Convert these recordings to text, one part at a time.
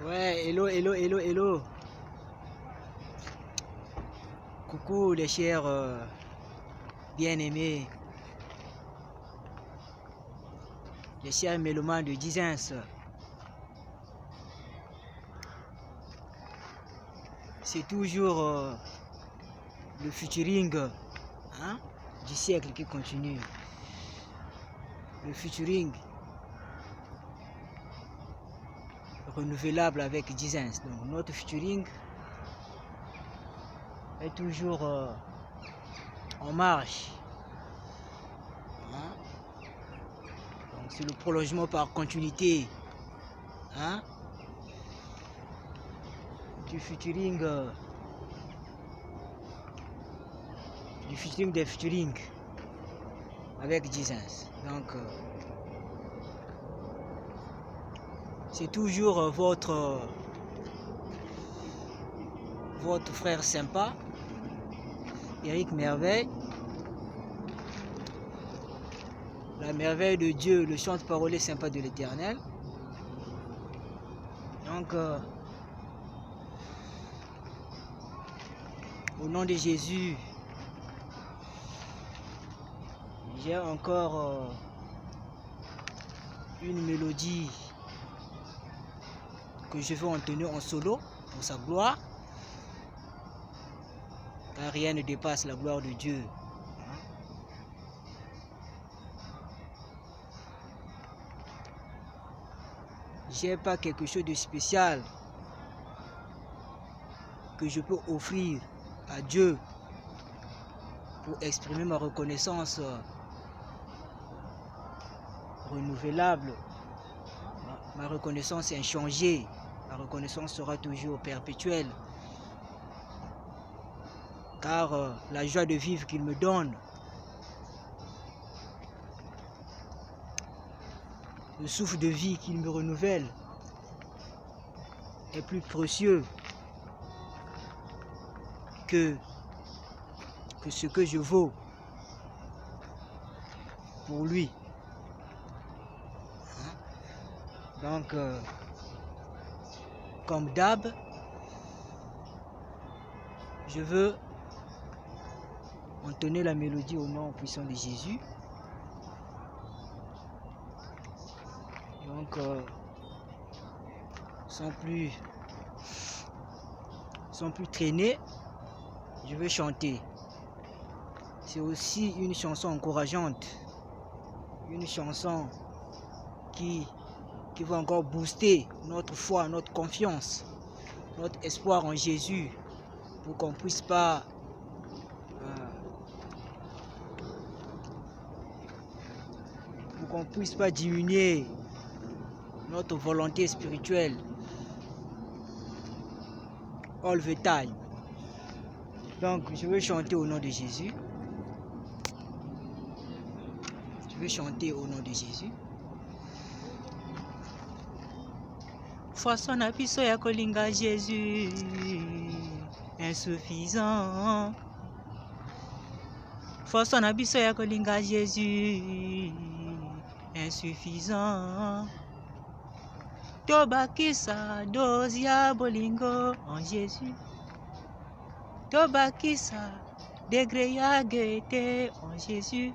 Ouais, hello, hello, hello, hello. Coucou les chers bien-aimés, les chers mélomanes de Dizens. C'est toujours le featuring du siècle qui continue. Le featuring renouvelable avec Dizens. Donc notre featuring est toujours en marche. Donc c'est le prolongement par continuité du featuring des featuring avec Dizens. Donc c'est toujours votre frère sympa, Eric Merveille, la merveille de Dieu, le chante-parole sympa de l'Éternel. Donc au nom de Jésus, j'ai encore une mélodie que je veux entonner en solo pour sa gloire, car rien ne dépasse la gloire de Dieu. J'ai pas quelque chose de spécial que je peux offrir à Dieu pour exprimer ma reconnaissance renouvelable. Ma reconnaissance est inchangée. Ma reconnaissance sera toujours perpétuelle. Car la joie de vivre qu'il me donne, le souffle de vie qu'il me renouvelle est plus précieux que ce que je vaux pour lui. Donc, comme d'hab, je veux entonner la mélodie au nom puissant de Jésus. Donc, sans plus traîner, je veux chanter. C'est aussi une chanson encourageante, une chanson qui va encore booster notre foi, notre confiance, notre espoir en Jésus, pour qu'on puisse pas diminuer notre volonté spirituelle all the time. Donc je veux chanter au nom de Jésus. Je veux chanter au nom de Jésus. Façon na biso ya kolinga Jésus insuffisant. Façon na biso ya kolinga Jésus insuffisant. Tobakisa dose ya bolingo en Jésus. Tobakisa degré ya gaieté en Jésus.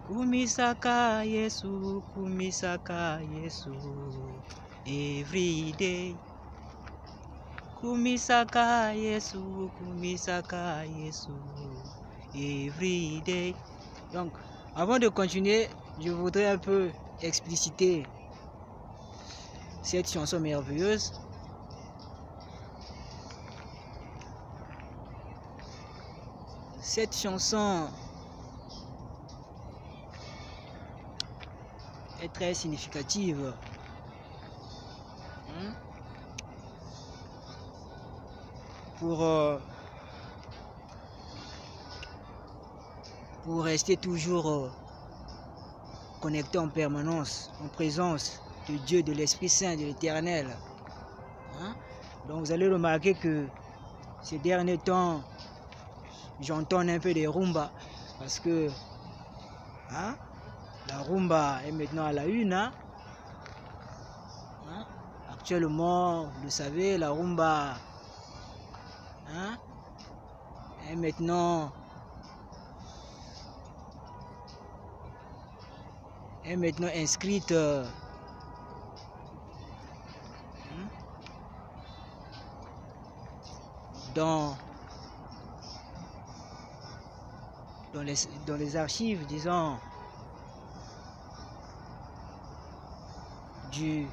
Kumisaka Yesu, every day. Kumisaka Yesu, every day. Donc, avant de continuer, je voudrais un peu expliciter cette chanson merveilleuse. Cette chanson est très significative pour rester toujours connecté en permanence en présence de Dieu, de l'Esprit Saint, de l'Éternel. Donc vous allez remarquer que ces derniers temps, j'entends un peu des rumba parce que la rumba est maintenant à la une. actuellement, vous le savez, la rumba hein, est maintenant inscrite dans les archives, disons, du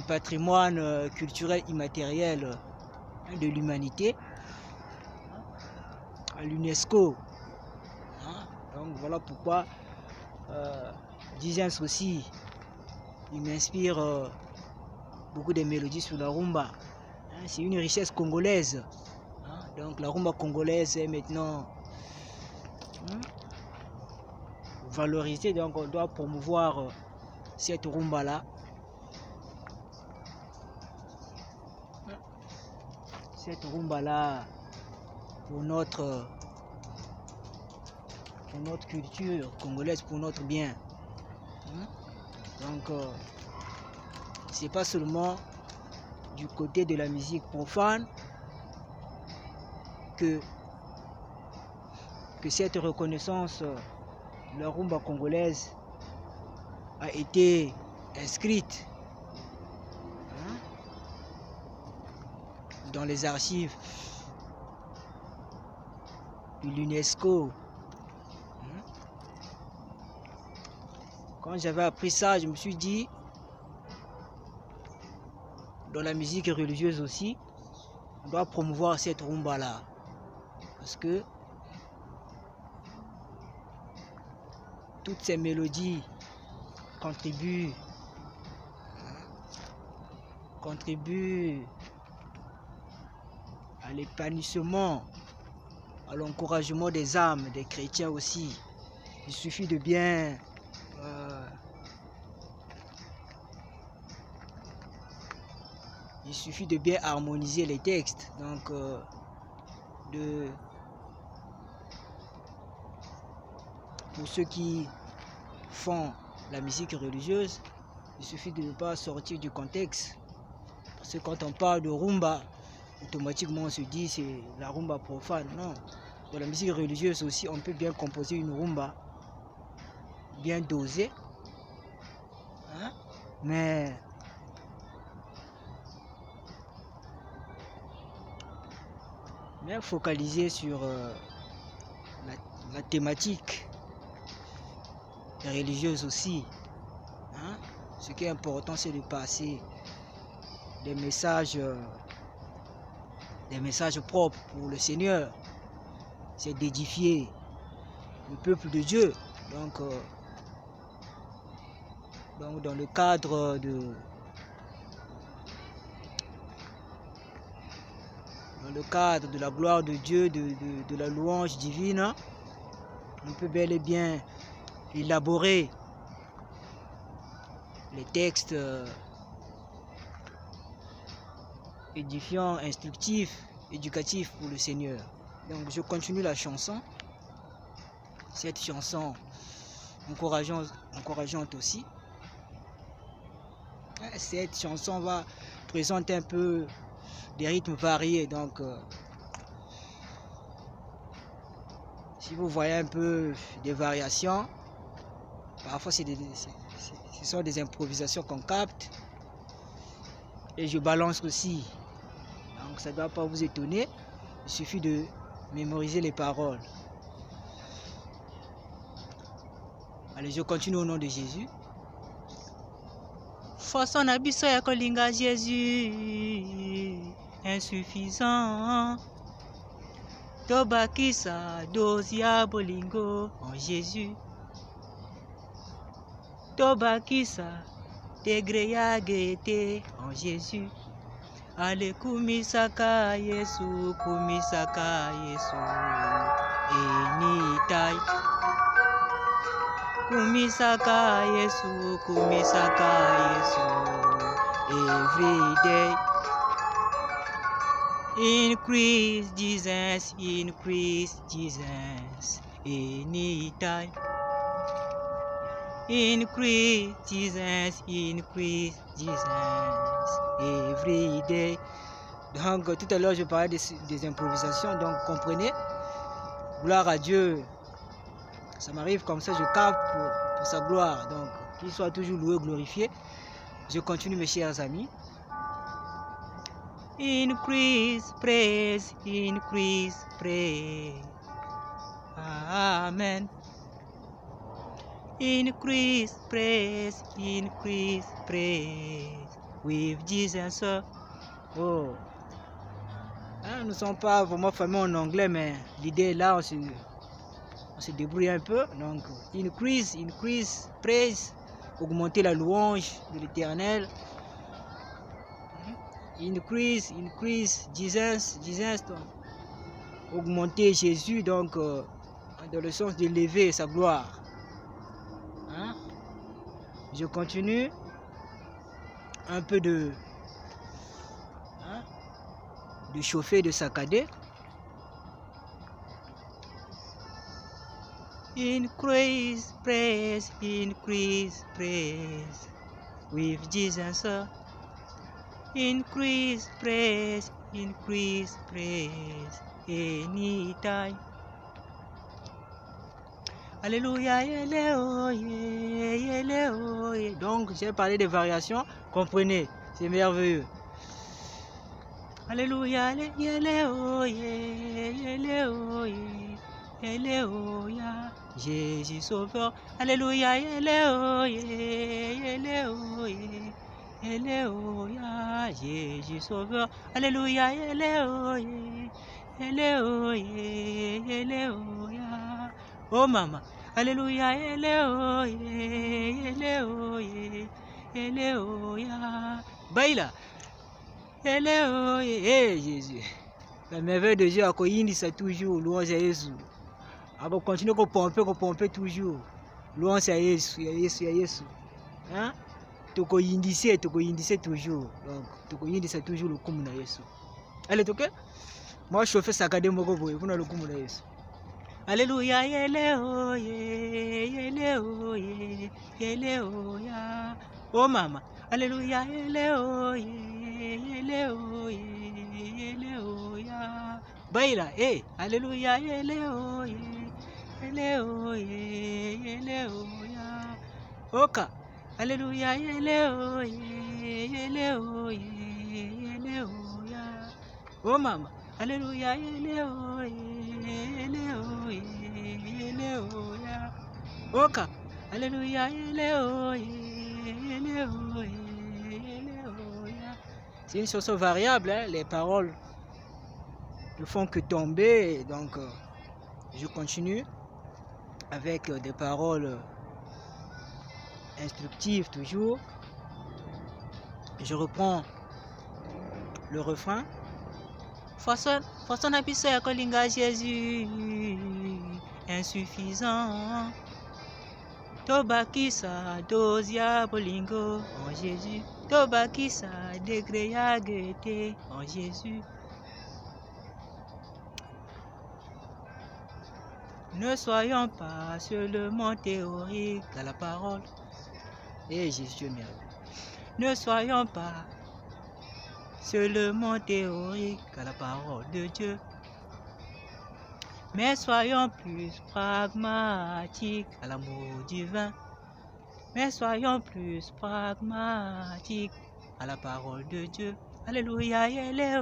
patrimoine culturel immatériel de l'humanité à l'UNESCO. Donc voilà pourquoi Dizens aussi, il m'inspire beaucoup de mélodies sur la rumba. C'est une richesse congolaise. Donc la rumba congolaise est maintenant valorisée, donc on doit promouvoir cette rumba là. Cette rumba là pour notre culture congolaise, pour notre bien. Donc c'est pas seulement du côté de la musique profane que cette reconnaissance de la rumba congolaise a été inscrite dans les archives de l'UNESCO. Quand j'avais appris ça, je me suis dit, dans la musique religieuse aussi, on doit promouvoir cette rumba là, parce que toutes ces mélodies contribuent à l'épanouissement, à l'encouragement des âmes, des chrétiens aussi. Il suffit de bien harmoniser les textes. Donc pour ceux qui font la musique religieuse, il suffit de ne pas sortir du contexte. Parce que quand on parle de rumba, automatiquement on se dit c'est la rumba profane. Non. Dans la musique religieuse aussi, on peut bien composer une rumba bien dosée, mais focaliser sur la thématique religieuse aussi. Ce qui est important, c'est de passer des messages propres pour le Seigneur. C'est d'édifier le peuple de Dieu. Donc dans le cadre de la gloire de Dieu, de la louange divine, on peut bel et bien élaborer les textes édifiants, instructifs, éducatifs pour le Seigneur. Donc je continue la chanson, cette chanson encourageante aussi. Cette chanson va présenter un peu des rythmes variés, donc si vous voyez un peu des variations, parfois ce sont des improvisations qu'on capte et je balance aussi, donc ça ne doit pas vous étonner, il suffit de mémoriser les paroles. Allez, je continue au nom de Jésus. Façon na biso ya kolinga Jésus insuffisant. Tobakisa dosi ya bolingo en Jésus. Tobakisa degré ya gaieté en Jésus. Ale kumisaka Yesu anytime. Kumisaka Yesu every day. Increase Jesus anytime. Increase Jesus, increase Jesus every day. Donc tout à l'heure je parlais des improvisations, donc comprenez, gloire à Dieu, ça m'arrive comme ça, je capte pour sa gloire, donc qu'il soit toujours loué, glorifié. Je continue mes chers amis. Increase praise, increase praise. Amen. Increase praise, increase praise. With Jesus. Oh. Hein, nous ne sommes pas vraiment fameux en anglais, mais l'idée est là, on se débrouille un peu. Donc, increase praise. Augmenter la louange de l'Éternel. Increase Jesus. Donc, augmenter Jésus, donc dans le sens d'élever sa gloire. Hein? Je continue un peu de chauffer, de saccader. Increase praise, with Jesus. Increase praise, anytime. Alléluia, donc j'ai parlé des variations, comprenez, c'est merveilleux. Alléluia, Jésus sauveur. Alléluia, Jésus sauveur. Alléluia, oh maman. Alléluia, baila. Hey Jésus. La merveille de Dieu a connu ça toujours. Louange à Jésus. On va continuer à pomper toujours. Louange à Jésus. Hein? Toko yindise toujours. Donc, toko yindise toujours le kumuna Jésus. Allez, ok? Moi, je fais ça quand moko boy. Vous n'avez le kumuna Jésus. Alléluia, oh maman. Alléluia, baila, alléluia, oka, alléluia, oh maman, alléluia, oka, alléluia, c'est une chanson variable, hein? Les paroles ne font que tomber, donc je continue avec des paroles instructives toujours. Je reprends le refrain. Façon à Kolinga Jésus, insuffisant. Tobakisa dosia bolingo en Jésus. Tobakisa degré à gaieté en Jésus. Ne soyons pas seulement théoriques à la parole. Et Jésus merde. Ne soyons pas seulement théoriques à la parole de Dieu. Mais soyons plus pragmatiques à l'amour divin. Mais soyons plus pragmatiques à la parole de Dieu. Alléluia, alléluia,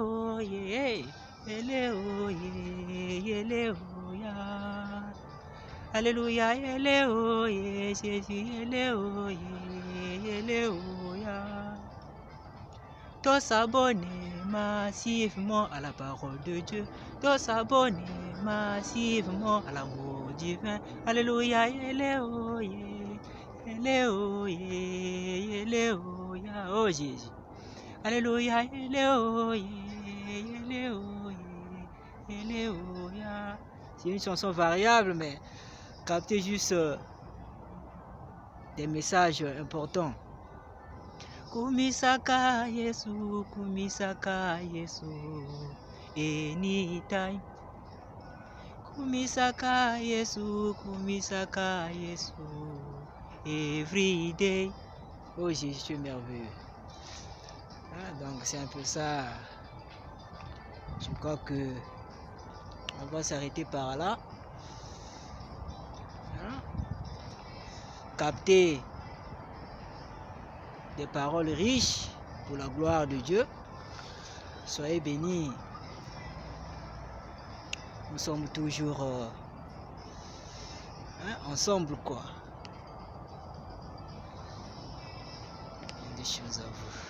alléluia, alléluia, Jésus, alléluia. Tous s'abonner massivement à la parole de Dieu. Tous s'abonner massivement à l'amour divin. Alléluia, alléluia, alléluia, oh Jésus. Alléluia, alléluia, alléluia. C'est une chanson variable, mais captez juste des messages importants. Kumisaka Yesu, anytime. Kumisaka Yesu, every day. Oh Jésus, tu es merveilleux. Donc c'est un peu ça. Je crois que on va s'arrêter par là. Capter des paroles riches pour la gloire de Dieu. Soyez bénis. Nous sommes toujours ensemble quoi. Des choses à vous.